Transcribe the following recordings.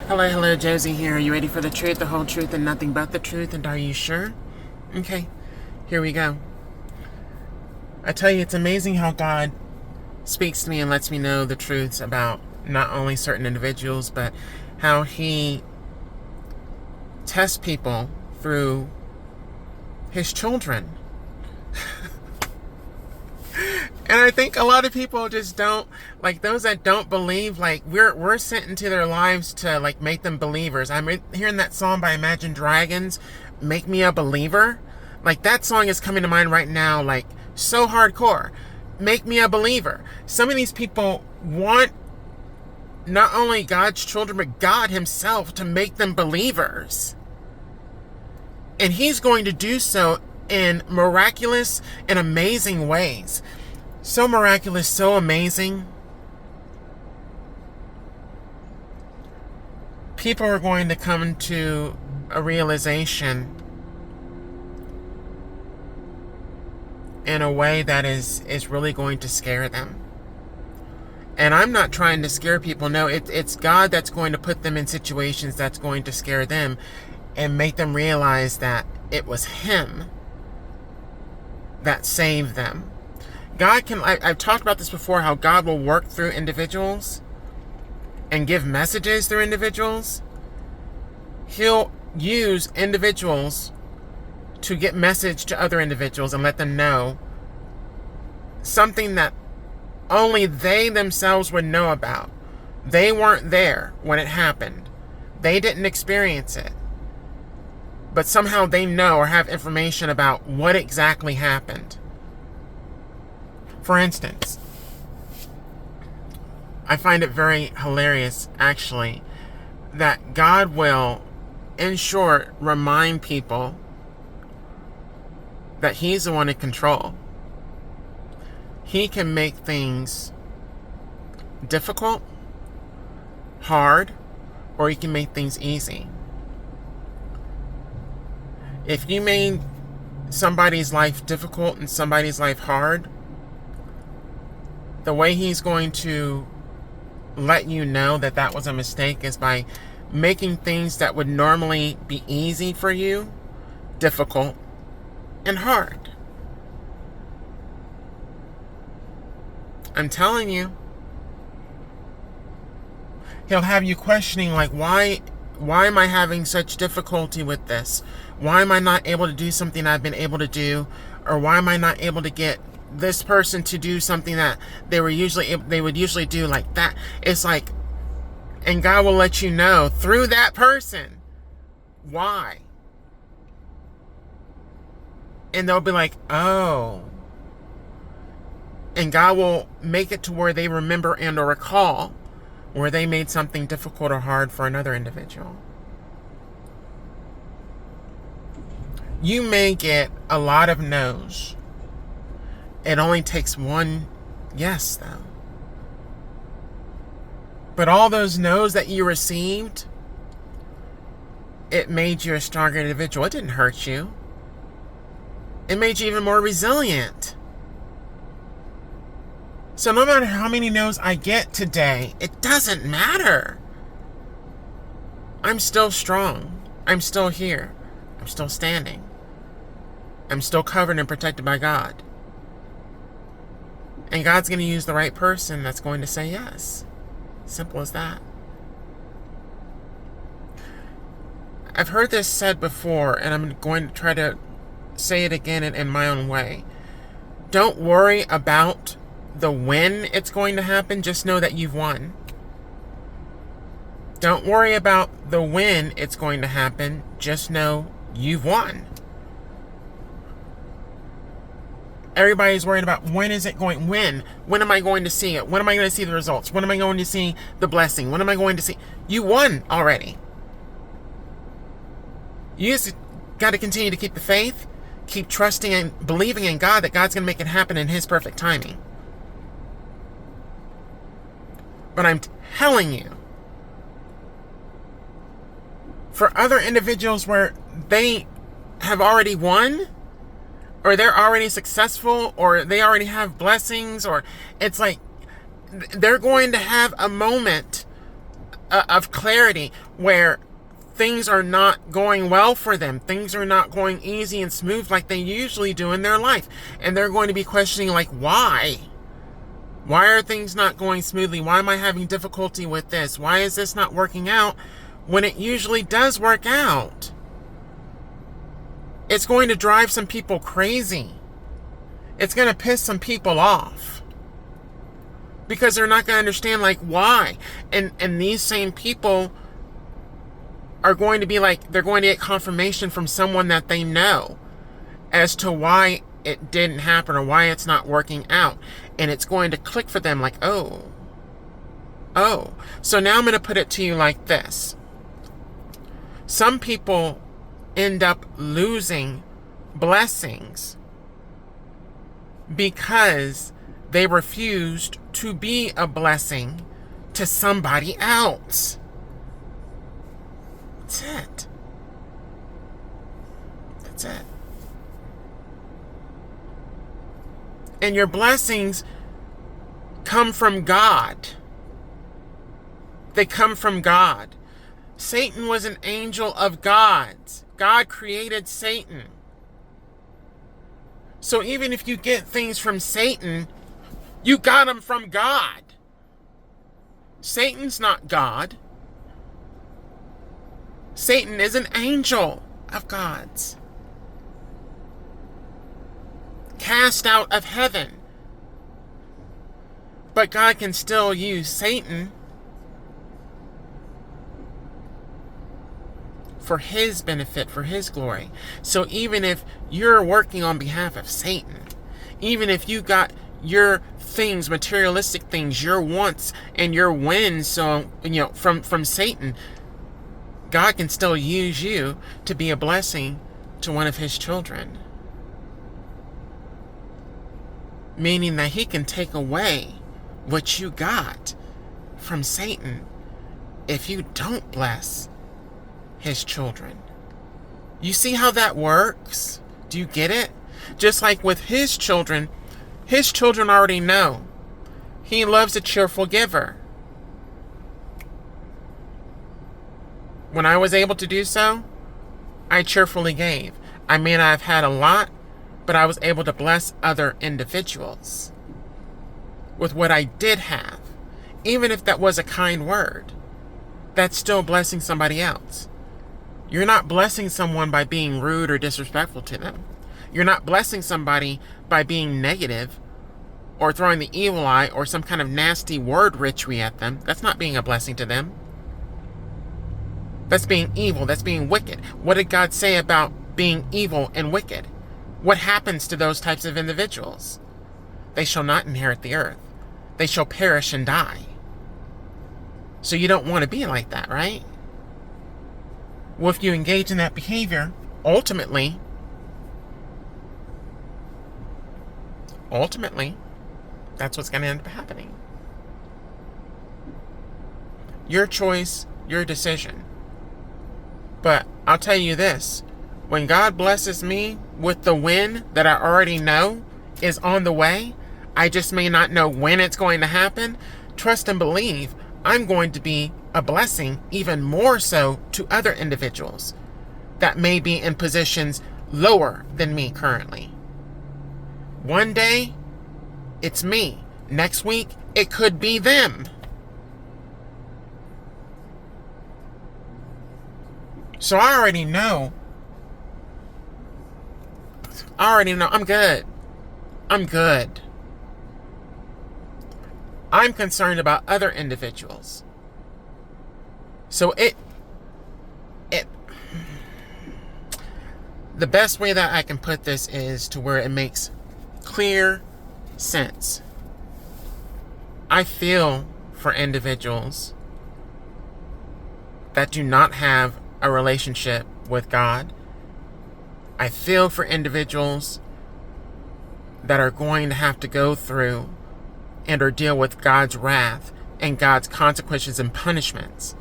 Hello, Josie here. Are you ready for the truth, the whole truth, and nothing but the truth? And are you sure? Okay, here we go. I tell you, it's amazing how God speaks to me and lets me know the truths about not only certain individuals, but how He tests people through His children. And I think a lot of people just don't, like those that don't believe, like we're sent into their lives to like make them believers. I'm hearing that song by Imagine Dragons, Make Me a Believer. Like that song is coming to mind right now, like so hardcore. Make me a believer. Some of these people want not only God's children, but God Himself to make them believers. And He's going to do so in miraculous and amazing ways. So miraculous, so amazing. People are going to come to a realization in a way that is really going to scare them. And I'm not trying to scare people. No, it's God that's going to put them in situations that's going to scare them and make them realize that it was Him that saved them. God can, I've talked about this before, how God will work through individuals and give messages through individuals. He'll use individuals to get message to other individuals and let them know something that only they themselves would know about. They weren't there when it happened. They didn't experience it. But somehow they know or have information about what exactly happened. For instance, I find it very hilarious, actually, that God will, in short, remind people that He's the one in control. He can make things difficult, hard, or He can make things easy. If you made somebody's life difficult and somebody's life hard, the way He's going to let you know that that was a mistake is by making things that would normally be easy for you difficult and hard. I'm telling you. He'll have you questioning, like, why am I having such difficulty with this? Why am I not able to do something I've been able to do? Or why am I not able to get this person to do something that they would usually do, like that? It's like, and God will let you know through that person why. And they'll be like, oh. And God will make it to where they remember and or recall where they made something difficult or hard for another individual. You may get a lot of no's. It only takes one yes, though. But all those no's that you received, it made you a stronger individual. It didn't hurt you. It made you even more resilient. So no matter how many no's I get today, it doesn't matter. I'm still strong. I'm still here. I'm still standing. I'm still covered and protected by God. And God's going to use the right person that's going to say yes. Simple as that. I've heard this said before, and I'm going to try to say it again in my own way. Don't worry about the when it's going to happen. Just know that you've won. Don't worry about the when it's going to happen. Just know you've won. Everybody's worried about when is it going, when am I going to see it? When am I going to see the results? When am I going to see the blessing? When am I going to see? You won already. You just got to continue to keep the faith, keep trusting and believing in God that God's going to make it happen in His perfect timing. But I'm telling you, for other individuals where they have already won, or they're already successful, or they already have blessings, or it's like they're going to have a moment of clarity, where things are not going well for them. Things are not going easy and smooth like they usually do in their life. And they're going to be questioning, like, why? Why are things not going smoothly? Why am I having difficulty with this? Why is this not working out when it usually does work out? It's going to drive some people crazy. It's going to piss some people off. Because they're not going to understand, like, why. And these same people are going to be like, they're going to get confirmation from someone that they know as to why it didn't happen or why it's not working out. And it's going to click for them like, oh. So now I'm going to put it to you like this. Some people end up losing blessings because they refused to be a blessing to somebody else. That's it. That's it. And your blessings come from God. They come from God. Satan was an angel of God's. God created Satan. So even if you get things from Satan, you got them from God. Satan's not God. Satan is an angel of God's. Cast out of heaven. But God can still use Satan for his benefit, for his glory. So even if you're working on behalf of Satan, even if you got your things, materialistic things, your wants and your wins, so from Satan, God can still use you to be a blessing to one of his children. Meaning that he can take away what you got from Satan if you don't bless his children. You see how that works? Do you get it? Just like with his children already know he loves a cheerful giver. When I was able to do so, I cheerfully gave. I may not have had a lot, but I was able to bless other individuals with what I did have. Even if that was a kind word, that's still blessing somebody else. You're not blessing someone by being rude or disrespectful to them. You're not blessing somebody by being negative or throwing the evil eye or some kind of nasty word ritual at them. That's not being a blessing to them. That's being evil. That's being wicked. What did God say about being evil and wicked? What happens to those types of individuals? They shall not inherit the earth. They shall perish and die. So you don't want to be like that, right? Well, if you engage in that behavior, ultimately, that's what's going to end up happening. Your choice, your decision. But I'll tell you this, when God blesses me with the win that I already know is on the way, I just may not know when it's going to happen, trust and believe I'm going to be a blessing even more so to other individuals that may be in positions lower than me currently. One day, it's me. Next week, it could be them. So I already know I'm good. I'm concerned about other individuals. So the best way that I can put this is to where it makes clear sense. I feel for individuals that do not have a relationship with God. I feel for individuals that are going to have to go through and or deal with God's wrath and God's consequences and punishments.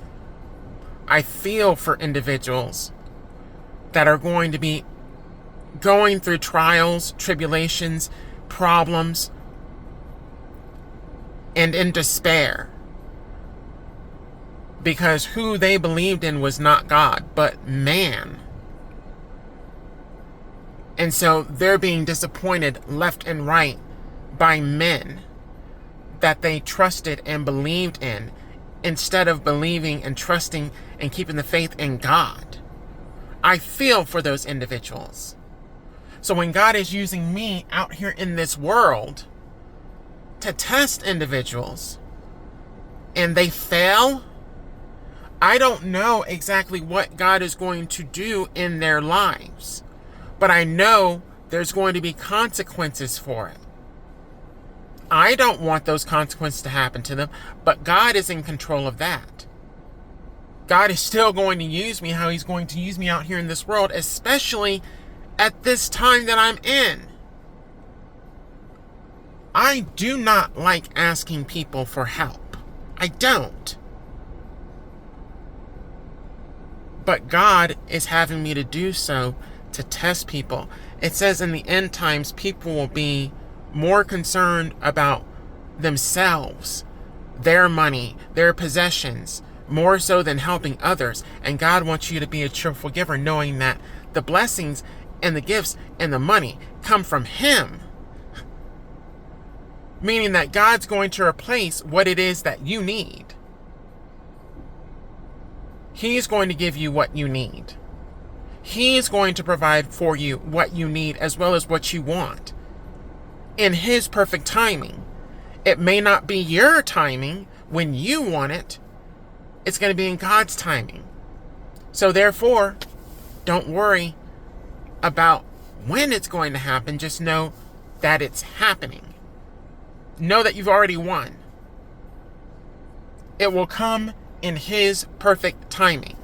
I feel for individuals that are going to be going through trials, tribulations, problems, and in despair. because who they believed in was not God, but man. And so they're being disappointed left and right by men that they trusted and believed in, instead of believing and trusting and keeping the faith in God. I feel for those individuals. So when God is using me out here in this world to test individuals and they fail, I don't know exactly what God is going to do in their lives, but I know there's going to be consequences for it. I don't want those consequences to happen to them, but God is in control of that. God is still going to use me how he's going to use me out here in this world, especially at this time that I'm in. I do not like asking people for help. I don't. But God is having me to do so to test people. It says in the end times, people will be more concerned about themselves, their money, their possessions, more so than helping others. And God wants you to be a cheerful giver, knowing that the blessings and the gifts and the money come from him. Meaning that God's going to replace what it is that you need. He's going to give you what you need. He's going to provide for you what you need as well as what you want. In his perfect timing. It may not be your timing when you want it. It's going to be in God's timing. So therefore, don't worry about when it's going to happen. Just know that it's happening. Know that you've already won. It will come in his perfect timing.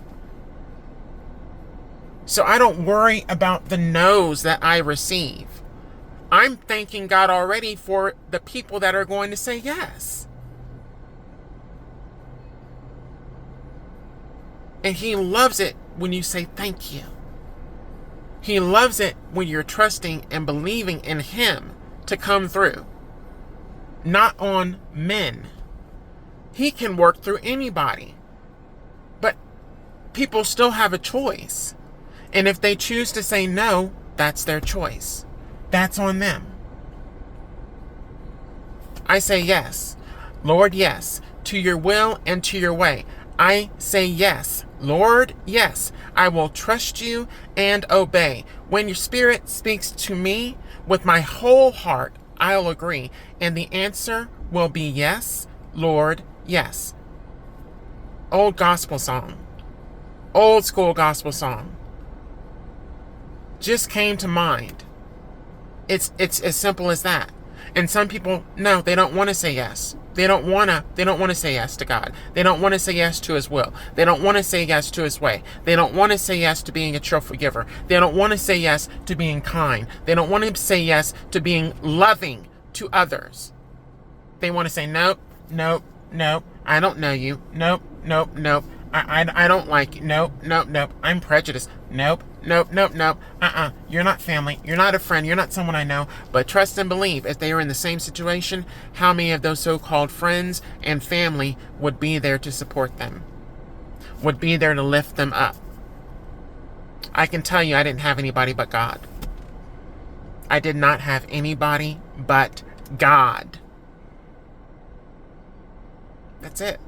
So I don't worry about the no's that I receive. I'm thanking God already for the people that are going to say yes. And he loves it when you say thank you. He loves it when you're trusting and believing in him to come through. Not on men. He can work through anybody. But people still have a choice. And if they choose to say no, that's their choice. That's on them. I say yes. Lord, yes. To your will and to your way. I say yes. Lord, yes. I will trust you and obey. When your spirit speaks to me with my whole heart, I'll agree. And the answer will be yes, Lord, yes. Old gospel song. Old school gospel song. Just came to mind. It's as simple as that. And some people, no, they don't want to say yes. They don't want to say yes to God. They don't want to say yes to his will. They don't want to say yes to his way. They don't want to say yes to being a cheerful giver. They don't want to say yes to being kind. They don't want to say yes to being loving to others. They want to say, nope, nope, nope, I don't know you. Nope, nope, nope. I don't like you. Nope, nope, nope. I'm prejudiced. Nope, nope, nope, nope. You're not family. You're not a friend. You're not someone I know. But trust and believe, if they are in the same situation, how many of those so-called friends and family would be there to support them? Would be there to lift them up? I can tell you I didn't have anybody but God. I did not have anybody but God. That's it.